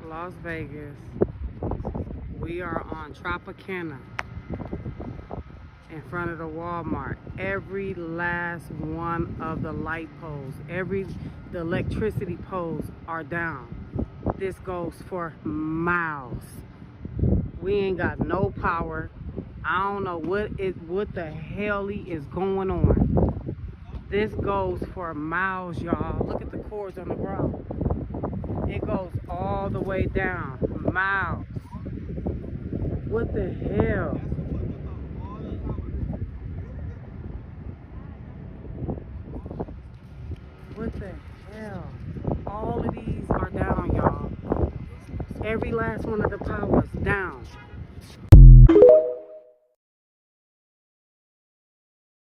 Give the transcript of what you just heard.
Las Vegas. We are on Tropicana in front of the Walmart. Every last one of the light poles, the electricity poles are down. This goes for miles. We ain't got no power. I don't know what the hell is going on. This goes for miles, y'all. Look at the cords on the ground. It goes all the way down. Miles. What the hell? What the hell? All of these are down, y'all. Every last one of the powers down.